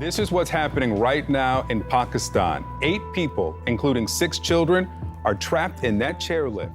This is what's happening right now in Pakistan. 8 people, including 6 children, are trapped in that chairlift.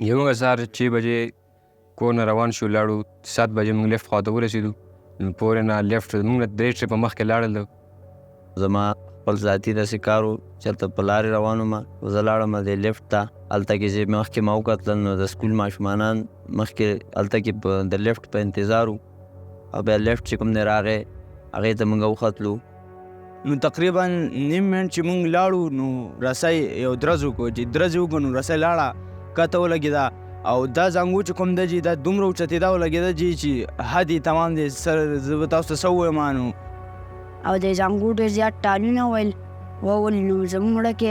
یمونږ سهار 6 بجې کور نه روان شو، لاړو 7 بجې موږ لیفټ خواته ورسېدو. پورې نه لیفټ موږ نه 3 ټریپه مخکې لاړل. زما خپل ذاتي داسې کار و، چېرته په لارې روان وم، زه لاړم دې لیفټ ته. هلته کې چې مخکې ما وکتل نو د سکول ماشومانان مخکې هلته کې د لیفټ په انتظار وو، او بیا لیفټ چې کوم دی راغی هغې ته موږ وختلو. نو تقریبا نیم منټ چې موږ لاړو نو رسۍ یو درز وکړو، چې درز یې وکړو نو رسۍ لاړه کته ولګېده، او دا زنګو چې کوم دی چې دا دومره اوچتېده ولګېده چې حد یې تمام دی. سر زه به تاسو ته څه ووایم نو او د زنګو ډېر زیات ټالونه وویل نو زموږ زړه کې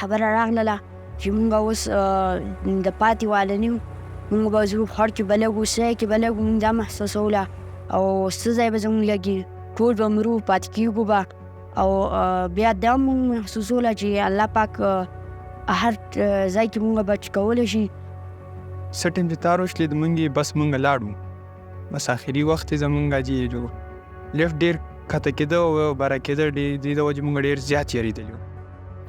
خبره راغله چې موږ اوس د پاتې واله نه یو، موږ به زموږ خړ کې به لږ اوسئ کې به لږ موږ دا محسوسوله، او څه ځای به زموږ لګي، ټول به مرو پاتې کېږو به. او بیا دا موږ محسوسوله چې الله پاک هر ځای کې موږ بچ کولی شي. څه ټیم چې تار وشلې د موږ بس موږ لاړو، بس آخري وخت یې زموږ چې لیفټ ډېر کښته کېده او باره کېده، د دې وجې موږ ډېر زیات یېرېدلي.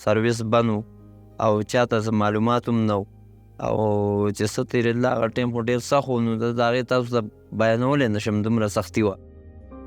سرویس بند و او چاته څه معلومات هم نه و، او چې څه تېرېدله هغه ټایم خو ډېر سخت و، نو د هغې تاسو ته بیانولی نه شم، دومره سختي وه.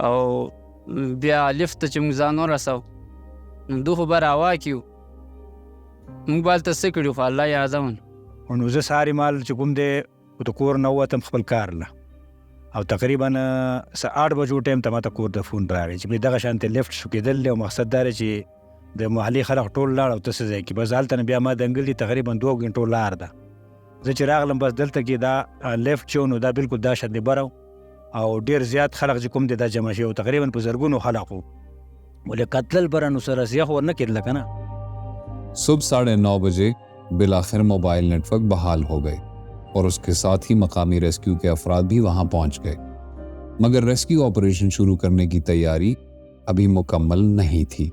او بیا لفت چې موږ ځان ورسو نو دوه به راواکیو موږ به هلته څه کړي خو الله یې اعظم. نو زه سهار مال چې کوم دی د کور نه ووتم خپل کار له، او تقریبا 8 بجو ټایم ته ماته کور د فون راغی چې دغه شانتې لیفټ شو کېدل دی، او مقصد دا دی چې د محلي خلک ټول لاړ او ته څه ځای کې بس هلته نه بیا ما دنګل دي تقریبا 2 غنټو لار ده. زه چې راغلم بس دلته کې دا لیفټ چې و نو دا بالکل دا شان دی بره او ډیر زیات خلک چې کوم دی دا جمع شي، او تقریبا په زرګونو خلک وو، ولې قتل بره نو سره سیاح ورنه کېدله که نه. صبح 9:30 بجے بالآخر موبائل نیٹ ورک بحال ہو گئے اور اس کے ساتھ ہی مقامی ریسکیو کے افراد بھی وہاں پہنچ گئے، مگر ریسکیو آپریشن شروع کرنے کی تیاری ابھی مکمل نہیں تھی۔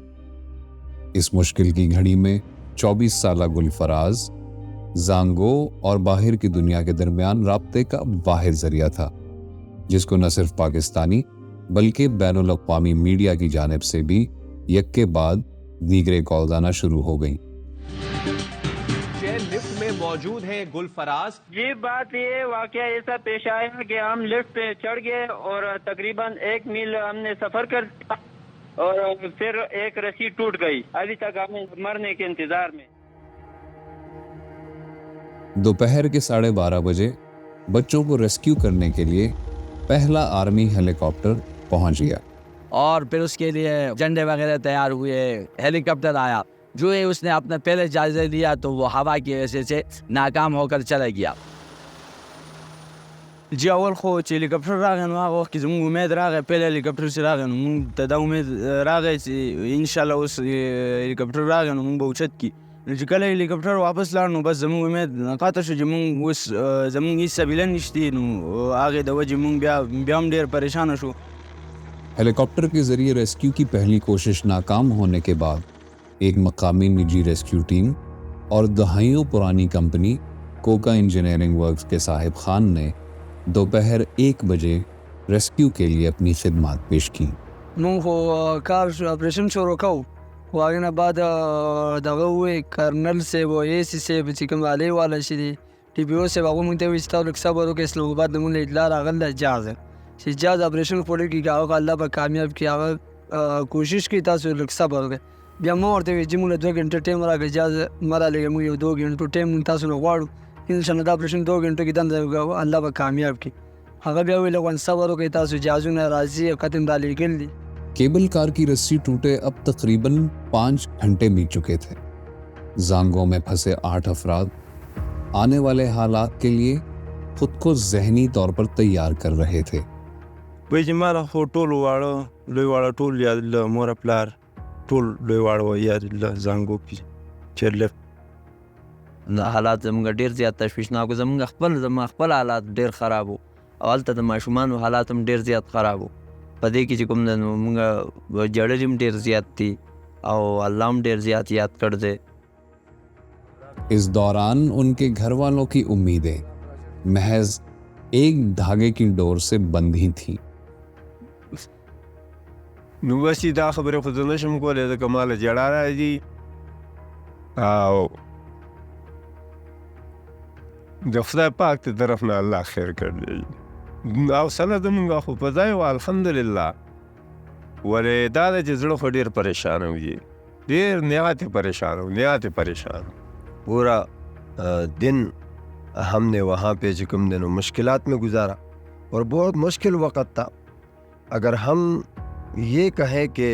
اس مشکل کی گھڑی میں 24 سالہ گلفراز زانگو اور باہر کی دنیا کے درمیان رابطے کا واحد ذریعہ تھا، جس کو نہ صرف پاکستانی بلکہ بین الاقوامی میڈیا کی جانب سے بھی یک کے بعد دیگرے کالز آنا شروع ہو گئیں۔ چیئر لفٹ میں موجود ہیں گلفراز۔ یہ بات یہ واقعہ ایسا پیش آیا کہ ہم لفٹ پہ چڑھ گئے اور تقریباً 1 میل ہم نے سفر کر دیا اور پھر ایک رسی ٹوٹ گئی، ابھی تک ہمیں مرنے کے انتظار میں۔ دوپہر کے 12:30 بجے بچوں کو ریسکیو کرنے کے لیے پہلا آرمی ہیلی کاپٹر پہنچ گیا، اور پھر اس کے لیے جھنڈے وغیرہ تیار ہوئے، ہیلی کاپٹر آیا، جو ہے اس نے اپنا پہلے جائزہ لیا تو وہ ہوا کی وجہ سے ناکام ہو کر چلا گیا۔ جی اول خو چې هلیکاپټر راغی نو هغه وخت کې زموږ امید راغی، پهله هلیکاپټر چې راغی نو موږ ته دا امید راغی چې انشاءالله اوس هلیکاپټر راغی نو موږ به اوچت کړي. نو چې کله هلیکاپټر واپس لاړ نو بس زموږ امید قطع شو چې موږ اوس زموږ هېڅ سبیله نشته، نو هغې د وجې موږ بیا هم ډېر پریشانه شو۔ ہیلی کاپٹر کے ذریعے ریسکیو کی پہلی کوشش ناکام ہونے کے بعد ایک مقامی نجی ریسکیو ٹیم اور دہائیوں پرانی کمپنی کوکا انجینئرنگ ورکس کے صاحب خان نے دوپہر 1 بجے ریسکیو کے لیے اپنی خدمات پیش کی۔ مونږ خو کار اپریشن شروع کوو، خو هغې نه بعد دغه ووایي کرنل صاحب او اے سی صاحب چې کوم علي والا چې دی ټي پي او صاحب هغوی مونږ ته وایي چې تاسو لږ صبر وکړئ، اسلام آباد نه مونږ له اطلاع راغله جاز چې جاز اپریشن پوره کړي، هغه الله به کامیاب کړي، هغه کوشش کوي تاسو لږ صبر وکړئ. بیا ما ورته وایي چې مونږ له 2 غنټه ټایم راکړئ، جاز مه رالېږئ، مونږ یو 2 غنټو ټایم مونږ تاسو نه غواړو، انشاءالله دا اپریشن 2 غنټو کې دنده الله به کامیاب کړي. هغه بیا وایي لږ صبر وکړئ، تاسو جازونه راځي او ختم رالېږل دي۔ کیبل کار کی رسی ٹوٹے اب تقریباً 5 گھنٹے بیت چکے تھے۔ زانگوں میں پھنسے 8 افراد آنے والے حالات کے لیے خود کو ذہنی طور پر تیار کر رہے تھے۔ وایي چې ما له خو ټول واړه لوی واړه ټول یاد له مور پلار ټول لوی واړه یاد له زانګو کې چیئر لفټ حالات زموږ ډېر زیات تشویشناک و، زموږ خپل حالات ډېر خراب و، او هلته د ماشومانو حالات هم ډېر زیات خراب و. په دې کې چې کوم دی نو موږ جړل هم ډېر زیات دي، او الله هم ډېر زیات یاد کړ دی. اس دوران ان کے گھر والوں کی امیدیں محض ایک دھاگے کی ڈور سے بند ہی تھیں. نو بس دا خبرې خو زه نشم کولی ځکه ماله جړا راځي او د خدای پاک ته طرف نه الله خیر کړی او سره زمونږ خو په ځای و الحمدلله. ولې دا ده چې زړه خو ډېر پریشان وي ډېر نهایت پریشان و نهایت پریشان. پورا دن ہم نے وہاں پہ چکم دنوں مشکلات میں گزارا اور بہت مشکل وقت تھا. اگر ہم یہ کہیں کہ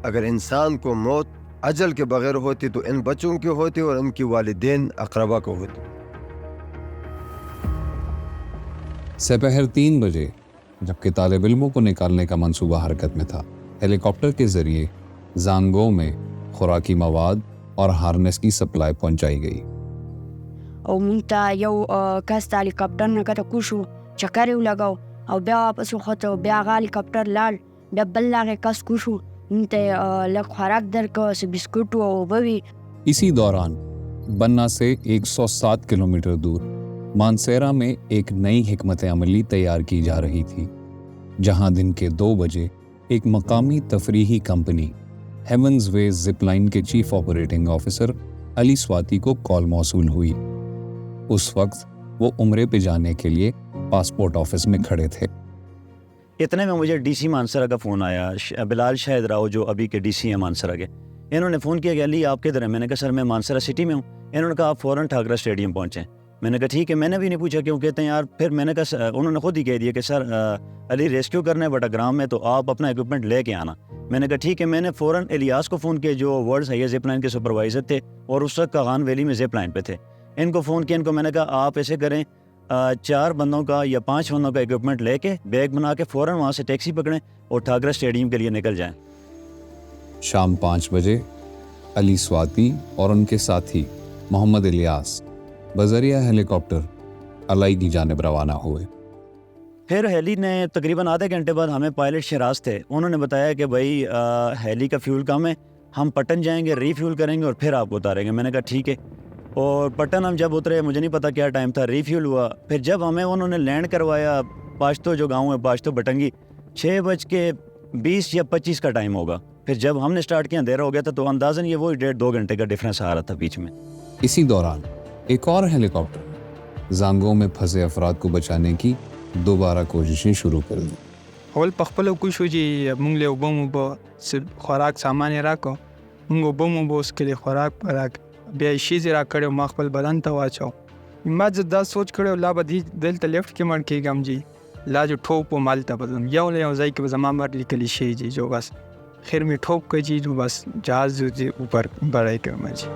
اگر انسان کو موت اجل کے بغیر ہوتی تو ان بچوں کی ہوتی اور ان کی والدین اقربا کو ہوتی. سپہر 3 بجے جبکہ طالب علموں کو نکالنے کا منصوبہ حرکت میں تھا، ہیلی کاپٹر کے ذریعے زانگو میں خوراکی مواد اور ہارنس کی سپلائی پہنچائی گئی. او مونږ ته یو کس د هلیکاپټر نه کته کوز شو، چکر یې ولګاو او بیا واپس وخوته. بیا هغه هلیکاپټر لاړ، بیا بل هغې کس کوز شو، مونږ ته یې لږ خوراک درکړه، څه بسکوټ و اوبه وي. اسی دوران بننا سے 107 کلومیٹر دور مانسیرا میں ایک نئی حکمت عملی تیار کی جا رہی تھی، جہاں دن کے 2 بجے ایک مقامی تفریحی کمپنی ہیونز وے زپ لائن کے چیف آپریٹنگ آفیسر علی سواتی کو کال موصول ہوئی. اس وقت وہ عمرے پہ جانے کے لیے پاسپورٹ آفس میں کھڑے تھے. اتنے میں مجھے ڈی سی مانسرا کا فون آیا، بلال شاہد راؤ جو ابھی کے ڈی سی ہیں مانسرا کے. انہوں نے فون کیا کہ علی آپ کدھر ہیں؟ میں نے کہا سر میں مانسرا سٹی میں ہوں. انہوں نے کہا آپ فوراً ٹھاکرا اسٹیڈیم پہنچیں. میں نے کہا ٹھیک ہے. میں نے بھی نہیں پوچھا کیوں کہتے ہیں یار. پھر میں نے کہا انہوں نے خود ہی کہہ دیا کہ سر علی ریسکیو کرنا ہے بٹا گرام میں، تو آپ اپنا ایکوپمنٹ لے کے آنا. میں نے کہا ٹھیک ہے. میں نے فوراً الیاس کو فون کیا جو ورلڈ ہائیسٹ زپ لائن کے سپروائزر تھے اور اس وقت کاغان ویلی میں زپ لائن پہ تھے. ان کو فون کیا، ان کو میں نے کہا آپ ایسے کریں 4 بندوں کا یا 5 بندوں کا ایکوپمنٹ لے کے بیگ بنا کے فوراً وہاں سے ٹیکسی پکڑیں اور ٹھاکرا اسٹیڈیم کے لیے نکل جائیں. شام 5 بجے علی سواتی اور ان کے ساتھی محمد الیاس بذریعہ ہیلی کاپٹر الائی کی جانب روانہ ہوئے. پھر ہیلی نے تقریباً آدھے گھنٹے بعد ہمیں پائلٹ شہراز تھے، انہوں نے بتایا کہ بھائی ہیلی کا فیول کم ہے، ہم پٹن جائیں گے، ری فیول کریں گے اور پھر آپ کو اتاریں گے. میں نے کہا ٹھیک ہے. اور پٹن ہم جب اترے مجھے نہیں پتا کیا ٹائم تھا، ری فیول ہوا. پھر جب ہمیں انہوں نے لینڈ کروایا پاشتو جو گاؤں ہے پاشتو بٹنگی، 6:20 یا 25 کا ٹائم ہوگا. پھر جب ہم نے سٹارٹ کیا اندھیرا ہو گیا تھا، تو اندازاً یہ وہی 1.5-2 گھنٹے کا ڈفرینس آ رہا تھا بیچ میں. اسی دوران ایک اور ہیلی کاپٹر زانگو میں پھنسے افراد کو بچانے کی دوبارہ کوششیں شروع کر دیں. اول په خپله وکوشو چې مونږ له اوبه موبه خوراک سامان یې راکړو، مونږ اوبه موبه وڅښلې، خوراک بیا یې شیزې راکړې، ما خپل بدن ته واچو. ما زه دا سوچ کړی لا به دلته لیفټ کې مړ کېږم جي، لا جو ټوپ وم هلته به ځم، یو له یو ځای کې به زما مرګ لیکلی شي جي. جو بس خیر مې ټوپ کړ جي، جو بس جهاز جو جي اوپر بڑھائی کړم جي.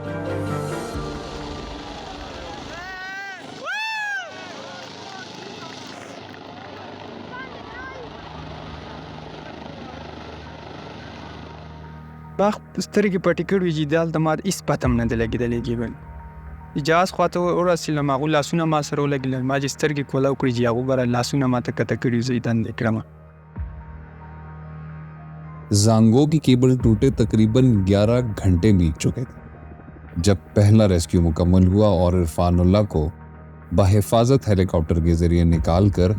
ما سترګې پټې کړې چې دلته ما هېڅ پته هم نه ده لګېدلې کېبل. جهاز خواته ورسېدلم، هغو لاسونه ما سره ولګېدل، ما چې سترګې کولاو کړې چې هغو به لاسونه ما ته کته کړي، زه یې دندې کړم. زانگو کی کیبل ٹوٹے تقریباً 11 گھنٹے بیت چکے تھے جب پہلا ریسکیو مکمل ہوا اور عرفان اللہ کو بحفاظت ہیلی کاپٹر کے ذریعے نکال کر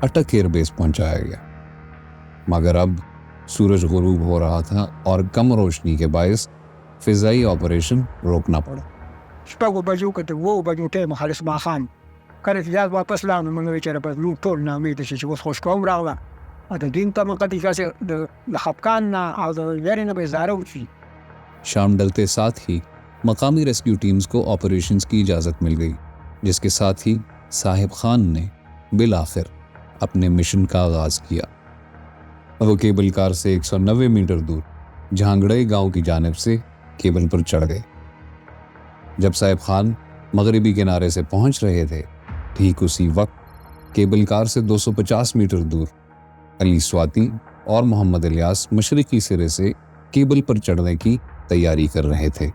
اٹک ایئر بیس پہنچایا گیا. مگر اب سورج غروب ہو رہا تھا اور کم روشنی کے باعث فضائی آپریشن روکنا پڑا. 6 بجو کته 2 بجو ټایم خالص ماښام کله چې بیا واپس لاړو، موږ وایي چېرې به ځو، ټول ناامیده شي چې اوس خو شپه هم راغله، د دین ته موږ کتې کاسې د خفګان نه او د ویرې نه به ازاره وشي. شام ڈلتے ساتھ ہی مقامی ریسکیو ٹیمز کو آپریشنز کی اجازت مل گئی، جس کے ساتھ ہی صاحب خان نے بالآخر اپنے مشن کا آغاز کیا. وہ کیبل کار سے 190 میٹر دور جھانگڑئی گاؤں کی جانب سے کیبل پر چڑھ گئے. جب صاحب خان مغربی کنارے سے پہنچ رہے تھے، ٹھیک اسی وقت کیبل کار سے 250 میٹر دور علی سواتی اور محمد الیاس مشرقی سرے سے کیبل پر چڑھنے کی تیاری کر رہے تھے.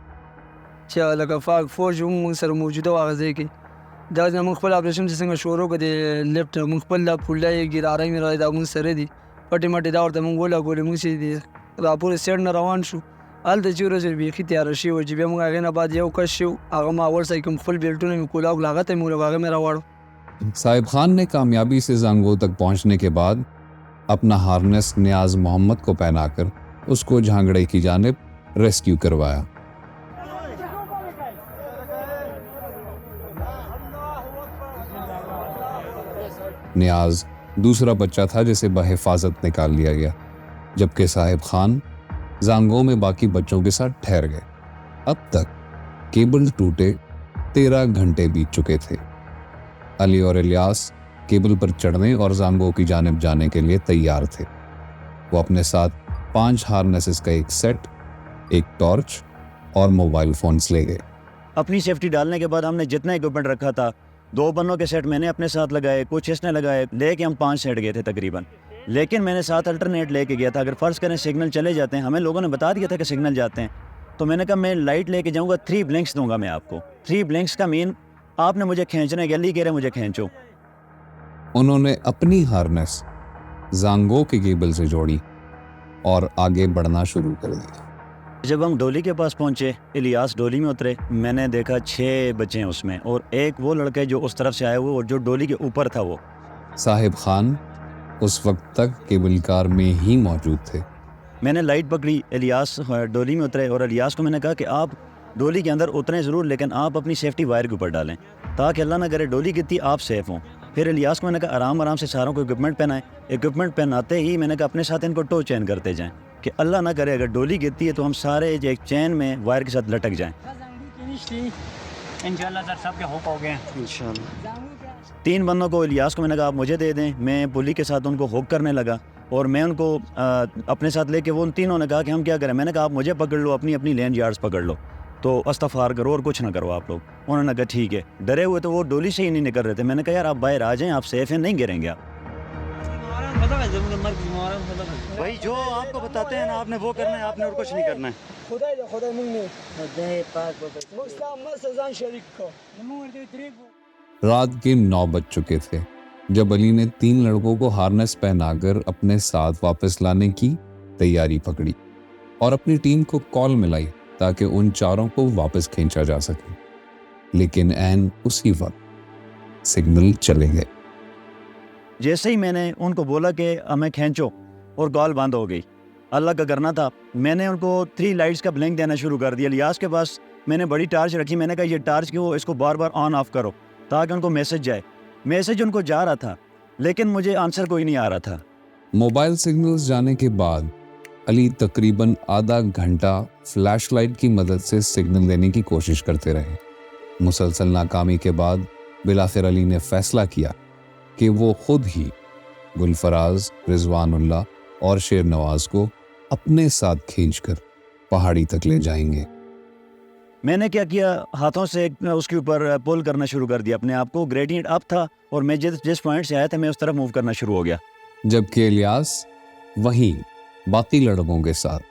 چې لکه فوج هم موږ سره موجوده وه هغه ځای کې، دا زموږ خپل اپریشن چې څنګه شروع کړو د لیفټ، موږ خپل دا پوله یې ګیرارۍ مې دا موږ سره دي، پټې مټې دا ورته موږ ولګولې، موږ چې را پورې سیډ نه روان شو، هلته چې ورسېدو بیخي تیاره شوي وه چې بیا موږ هغې نه بعد یو کس شو هغه ما اول سړي کوم خپل بیلټونه مې کولاو کړل هغه ته مې ولګ هغه مې راوړو. صاحب خان نے کامیابی سے زانگو تک پہنچنے کے بعد اپنا ہارنس نیاز محمد کو پہنا کر اس کو جھانگڑے کی جانب ریسکیو کروایا. نیاز دوسرا بچہ تھا جسے بحفاظت نکال لیا گیا جبکہ صاحب خان زانگو میں باقی بچوں کے ساتھ ٹھہر گئے. اب تک کیبل ٹوٹے 13 گھنٹے بیت چکے تھے. علی اور الیاس کیبل پر چڑھنے اور زانگو کی جانب جانے کے لیے تیار تھے. وہ اپنے ساتھ 5 ہارنیسز کا ایک سیٹ، ایک ٹارچ اور موبائل فونز لے گئے. اپنی سیفٹی ڈالنے کے بعد ہم نے جتنا اکوپمنٹ رکھا تھا 2 بنوں کے سیٹ میں نے اپنے ساتھ لگائے، کچھ اس نے لگائے، لے کے ہم 5 سیٹ گئے تھے تقریباً. لیکن میں نے ساتھ الٹرنیٹ لے کے گیا تھا. اگر فرض کریں سگنل چلے جاتے ہیں، ہمیں لوگوں نے بتا دیا تھا کہ سگنل جاتے ہیں، تو میں نے کہا میں لائٹ لے کے جاؤں گا، 3 بلنکس دوں گا میں آپ کو. 3 بلنکس کا مین آپ نے مجھے کھینچنے کے لیے کہہ رہے مجھے کھینچو. انہوں نے اپنی ہارنس زانگو کی کیبل سے جوڑی اور آگے بڑھنا شروع کر دیا. جب ہم ڈولی کے پاس پہنچے، الیاس ڈولی میں اترے، میں نے دیکھا 6 بچے ہیں اس میں، اور ایک وہ لڑکے جو اس طرف سے آئے ہوئے اور جو ڈولی کے اوپر تھا وہ. صاحب خان اس وقت تک کیبل کار میں ہی موجود تھے. میں نے لائٹ پکڑی، الیاس ڈولی میں اترے، اور الیاس کو میں نے کہا کہ آپ ڈولی کے اندر اتریں ضرور لیکن آپ اپنی سیفٹی وائر کے اوپر ڈالیں تاکہ اللہ نہ کرے ڈولی گرتی آپ سیف ہوں. پھر الیاس کو میں نے کہا آرام آرام سے ساروں کو اکوپمنٹ پہنائیں. اکوپمنٹ پہناتے ہی میں نے کہا اپنے ساتھ ان کو ٹو چین کرتے جائیں کہ اللہ نہ کرے اگر ڈولی گرتی ہے تو ہم سارے ایک چین میں وائر کے ساتھ لٹک جائیں. انشاءاللہ سر سب کے ہوپ ہو گئے ہیں انشاءاللہ. 3 بندوں کو الیاس کو میں نے کہا آپ مجھے دے دیں. میں پلی کے ساتھ ان کو ہوک کرنے لگا اور میں ان کو اپنے ساتھ لے کے وہ ان تینوں نے کہا کہ ہم کیا کریں. میں نے کہا آپ مجھے پکڑ لو، اپنی اپنی لین یارڈز پکڑ لو، تو استغفار کرو اور کچھ نہ کرو آپ لوگ. انہوں نے کہا ٹھیک ہے. ڈرے ہوئے تو وہ ڈولی سے ہی نہیں نکل رہے تھے. میں نے کہا یار آپ باہر آ جائیں، آپ سیف ہیں، نہیں گریں گے آپ. بھائی جو آپ کو بتاتے ہیں نا آپ نے وہ کرنا ہے، آپ نے اور کچھ نہیں کرنا ہے. رات کے 9 بج چکے تھے جب علی نے 3 لڑکوں کو ہارنس پہنا کر اپنے ساتھ واپس لانے کی تیاری پکڑی اور اپنی ٹیم کو کال ملائی تاکہ ان 4 کو واپس کھینچا جا سکے. لیکن عین اسی وقت سگنل چلے گئے. جیسے ہی میں نے ان کو بولا کہ ہمیں کھینچو اور کال بند ہو گئی. اللہ کا کرنا تھا. میں نے ان کو 3 لائٹس کا بلنک دینا شروع کر دیا. الیاس کے پاس میں نے بڑی ٹارچ رکھی. میں نے کہا یہ ٹارچ کیوں اس کو بار بار آن آف کرو تاکہ ان کو میسج جائے. میسج ان کو جا رہا تھا لیکن مجھے آنسر کوئی نہیں آ رہا تھا. موبائل سگنلز جانے کے بعد علی تقریباً آدھا گھنٹہ فلیش لائٹ کی مدد سے سگنل دینے کی کوشش کرتے رہے. مسلسل ناکامی کے بعد بالآخر علی نے فیصلہ کیا کہ وہ خود ہی گلفراز، رضوان اللہ اور شیر نواز کو اپنے ساتھ کھینچ کر پہاڑی تک لے جائیں گے. میں نے کیا کیا، ہاتھوں سے اس کے اوپر پول کرنا شروع کر دیا اپنے آپ کو. گریڈینٹ اپ تھا اور میں جس پوائنٹ سے آیا تھا میں اس طرف موو کرنا شروع ہو گیا. جبکہ الیاس وہیں باقی لڑکوں کے ساتھ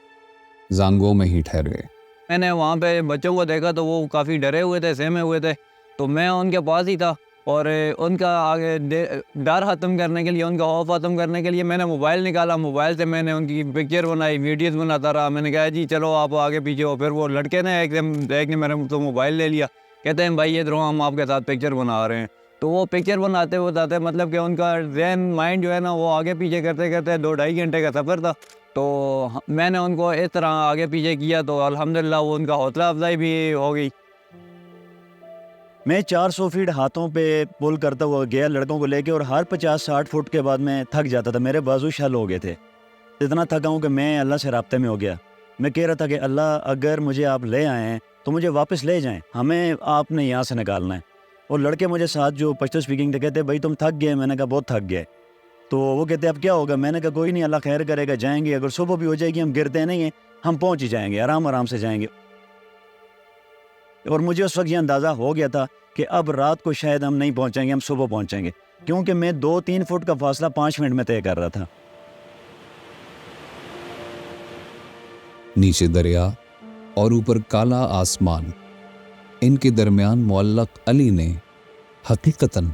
زانگو میں ہی ٹھہر گئے. میں نے وہاں پہ بچوں کو دیکھا تو وہ کافی ڈرے ہوئے تھے، سہمے ہوئے تھے، تو میں ان کے پاس ہی تھا اور ان کا آگے ڈر ختم کرنے کے لیے، ان کا خوف ختم کرنے کے لیے میں نے موبائل نکالا. موبائل سے میں نے ان کی پکچر بنائی، ویڈیوز بناتا رہا. میں نے کہا جی چلو آپ آگے پیچھے ہو. پھر وہ لڑکے نے ایک نے میرے تو موبائل لے لیا، کہتے ہیں بھائی ادھر ہم آپ کے ساتھ پکچر بنا رہے ہیں. تو وہ پکچر بناتے بتاتے مطلب کہ ان کا ذہن مائنڈ جو ہے نا وہ آگے پیچھے کرتے کرتے 2-2.5 گھنٹے کا سفر تھا. تو میں نے ان کو اس طرح آگے پیچھے کیا تو الحمدللہ وہ ان کا حوصلہ افزائی بھی ہو گئی. میں 400 فیٹ ہاتھوں پہ پول کرتا ہوا گیا لڑکوں کو لے کے، اور ہر 50-60 فٹ کے بعد میں تھک جاتا تھا. میرے بازو شل ہو گئے تھے. اتنا تھکا ہوں کہ میں اللہ سے رابطے میں ہو گیا. میں کہہ رہا تھا کہ اللہ اگر مجھے آپ لے آئے ہیں تو مجھے واپس لے جائیں، ہمیں آپ نے یہاں سے نکالنا ہے. اور لڑکے مجھے ساتھ جو پشتو اسپیکنگ تھے کہتے بھائی تم تھک گئے. میں نے کہا بہت تھک گئے. تو وہ کہتے اب کیا ہوگا. میں نے کہا کوئی نہیں، اللہ خیر کرے گا، جائیں گے. اگر صبح بھی ہو جائے گی ہم گرتے نہیں ہیں، ہم پہنچ ہی جائیں گے، آرام آرام سے جائیں گے. اور مجھے اس وقت یہ اندازہ ہو گیا تھا کہ اب رات کو شاید ہم نہیں پہنچیں گے، ہم صبح پہنچیں گے، کیونکہ میں 2-3 فٹ کا فاصلہ 5 منٹ میں طے کر رہا تھا. نیچے دریا اور اوپر کالا آسمان، ان کے درمیان معلق علی نے حقیقتاً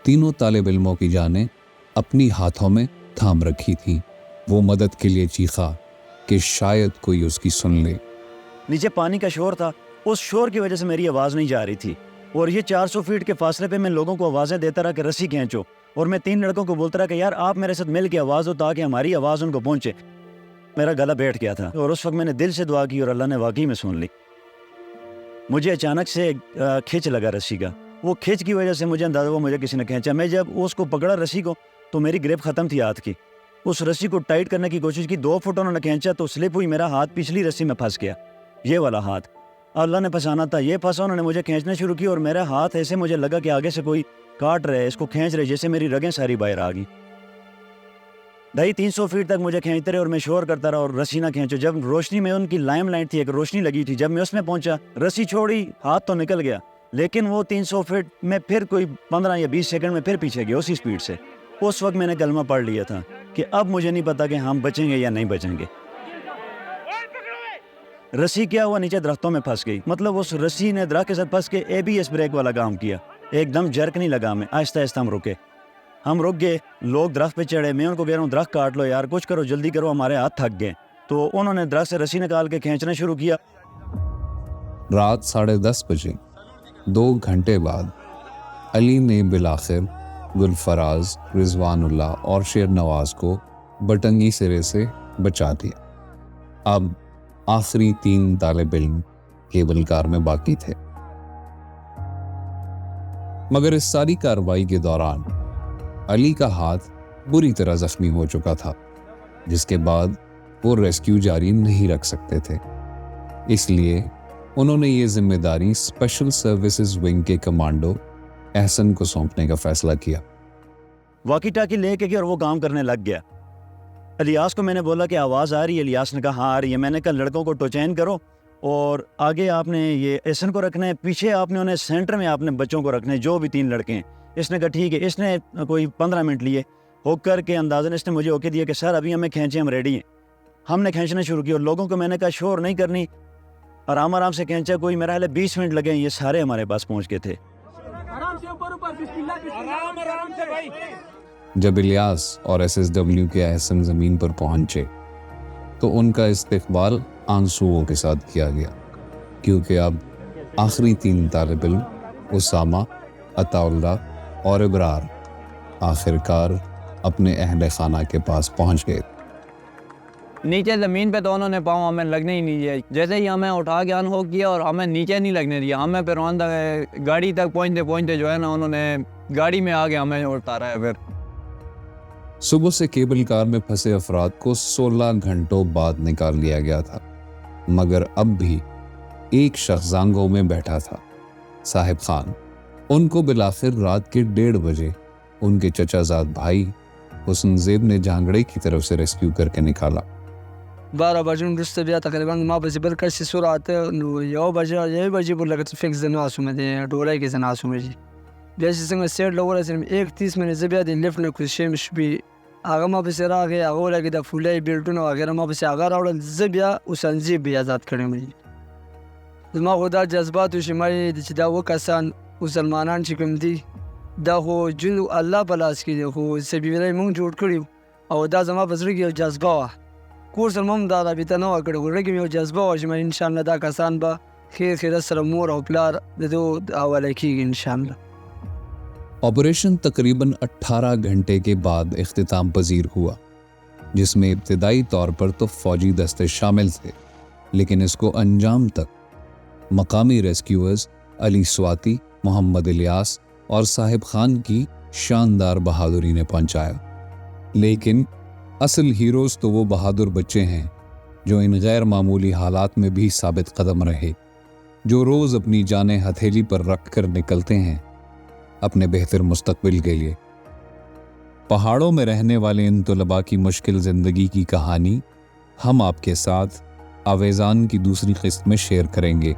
تینوں طالب علموں کی جانیں اپنی ہاتھوں میں تھام رکھی تھی. وہ مدد کے لیے چیخا کہ شاید کوئی اس کی سن لے. نیچے پانی کا شور تھا، اس شور کی وجہ سے میری آواز نہیں جا رہی تھی، اور یہ 400 فیٹ کے فاصلے پہ میں لوگوں کو آوازیں دیتا رہا کہ رسی کھینچو، اور میں 3 لڑکوں کو بولتا رہا کہ یار آپ میرے ساتھ مل کے آواز دو تاکہ ہماری آواز ان کو پہنچے۔ میرا گلا بیٹھ گیا تھا، اور اس وقت میں نے دل سے دعا کی اور اللہ نے واقعی میں سن لی۔ مجھے اچانک سے کھینچ لگا رسی کا، وہ کھینچ کی وجہ سے مجھے اندازہ ہوا مجھے کسی نے کھینچا۔ میں جب اس کو پکڑا رسی کو تو میری گریپ ختم تھی ہاتھ کی، اس رسی کو ٹائٹ کرنے کی کوشش کی، 2 فٹ انہوں نے کھینچا تو سلپ ہوئی، میرا ہاتھ پچھلی رسی میں پھنس گیا، یہ والا ہاتھ اللہ نے پھنسانا تھا، یہ پھنسا، انہوں نے مجھے کھینچنا شروع کی، اور میرا ہاتھ ایسے مجھے لگا کہ آگے سے کوئی کاٹ رہے، اس کو کھینچ رہے، جیسے میری رگیں ساری باہر آ گئی۔ 250-300 فیٹ تک مجھے کھینچتے رہے اور میں شور کرتا رہا اور رسی نہ کھینچو۔ جب روشنی میں ان کی لائم لائٹ تھی، ایک روشنی لگی تھی، جب میں اس میں پہنچا رسی چھوڑی، ہاتھ تو نکل گیا، لیکن وہ 300 فٹ میں پھر کوئی 15 یا 20 سیکنڈ میں پھر پیچھے گیا اسی سپیڈ سے۔ اس وقت میں نے کلمہ پڑھ لیا تھا کہ اب مجھے نہیں پتا کہ ہم بچیں گے یا نہیں بچیں گے۔ رسی کیا ہوا نیچے درختوں میں پھنس گئی، مطلب اس رسی نے درخت کے ساتھ پھنس کے ABS بریک والا کام کیا، ایک دم جرک نہیں لگا ہمیں، آہستہ آہستہ ہم رکے، ہم رک گئے، لوگ درخت پہ چڑھے، میں ان کو کہہ رہا ہوں درخت کاٹ لو یار، کچھ کرو جلدی کرو، ہمارے ہاتھ تھک گئے، تو انہوں نے درخت سے رسی نکال کے کھینچنا شروع کیا۔ رات 10:30 بجے 2 گھنٹے بعد علی نے بالآخر گلفراز، رضوان اللہ اور شیر نواز کو بٹنگی سرے سے بچا دیا۔ اب آخری 3 طالب علم کیبل کار میں باقی تھے، مگر اس ساری کارروائی کے دوران علی کا ہاتھ بری طرح زخمی ہو چکا تھا، جس کے بعد وہ ریسکیو جاری نہیں رکھ سکتے تھے، اس لیے انہوں نے یہ ذمہ داری اسپیشل سروسز ونگ کے کمانڈو احسن کو سونپنے کا فیصلہ کیا۔ واقی ٹاکی لے کے گیا اور وہ کام کرنے لگ گیا۔ الیاس کو میں نے بولا کہ آواز آ رہی ہے، الیاس نے کہا ہاں آ رہی ہے۔ میں نے کہا لڑکوں کو ٹوچین کرو اور آگے آپ نے یہ احسن کو رکھنا ہے، پیچھے آپ نے انہیں سینٹر میں آپ نے بچوں کو رکھنا ہے، جو بھی 3 لڑکے ہیں۔ اس نے کہا ٹھیک ہے۔ اس نے کوئی 15 منٹ لیے، ہو کر کے اندازاً اس نے مجھے اوکے دیا کہ سر ابھی ہمیں کھینچیں، ہم ریڈی ہیں۔ ہم نے کھینچنا شروع کیا اور لوگوں کو میں نے کہا شور نہیں کرنی، آرام آرام سے کھینچا، کوئی میرا حال ہے 20 منٹ لگے، یہ سارے ہمارے پاس پہنچ گئے تھے۔ جب الیاس اور SSW کے احسن زمین پر پہنچے تو ان کا استقبال آنسوؤں کے ساتھ کیا گیا، کیونکہ اب آخری 3 طالب علم اسامہ، عطا اللہ اور ابرار آخرکار اپنے اہل خانہ کے پاس پہنچ گئے۔ نیچے زمین پہ تو انہوں نے پاؤں ہمیں لگنے ہی نہیں دیا، جیسے ہی ہمیں اٹھا کے انہو کیا اور ہمیں نیچے نہیں لگنے دیا، ہمیں پھر وہاں گاڑی تک پہنچتے جو ہے نا انہوں نے گاڑی میں آگے ہمیں اتارا ہے۔ پھر صبح سے کیبل کار میں پھنسے افراد کو 16 گھنٹوں بعد نکال لیا گیا تھا، مگر اب بھی ایک شخص زانگوں میں بیٹھا تھا، صاحب خان۔ ان کو بالآخر رات کے 1:30 بجے ان کے چچا زاد بھائی حسن زیب نے جھانگڑے کی طرف سے ریسکیو کر کے نکالا۔ 12 بجې وروسته بیا تقریبا ما پسې بل کس چې سرعت نو 1 بجې پر لکه فکس د ناسومه دی ډولۍ کې زه ناسومه جي بیا چې څنګه سیټ له ورسېدم 1:30 منې زه بیا د لیفټ نه کوز شوم شپې هغه ما پسې راغی، هغه ولګېد د فولۍ بیلټونه وغیره ما پسې هغه راوړل، زه بیا اوسنځي بیا آزاد کړی مې زما خو دا جذبات و چې ما چې دا 2 کسان مسلمانان چې کوم دي دا خو جون الله په لاس کې دی، خو سبیلۍ مونږ جوړ کړي او دا زما په زړه کې یو جذبه وه، کور سره هم دا رابطه نه وه کړې، خو زړه کې مې یو جذبه وه چې انشاءالله دا کسان به خیر خیرت سره مور او پلار د دو حواله کېږي انشاءالله۔ آپریشن تقریباً 18 گھنٹے کے بعد اختتام پذیر ہوا، جس میں ابتدائی طور پر تو فوجی دستے شامل تھے، لیکن اس کو انجام تک مقامی ریسکیورز علی سواتی، محمد الیاس اور صاحب خان کی شاندار بہادری نے پہنچایا۔ لیکن اصل ہیروز تو وہ بہادر بچے ہیں جو ان غیر معمولی حالات میں بھی ثابت قدم رہے، جو روز اپنی جانیں ہتھیلی پر رکھ کر نکلتے ہیں اپنے بہتر مستقبل کے لیے۔ پہاڑوں میں رہنے والے ان طلباء کی مشکل زندگی کی کہانی ہم آپ کے ساتھ آویزان کی دوسری قسط میں شیئر کریں گے۔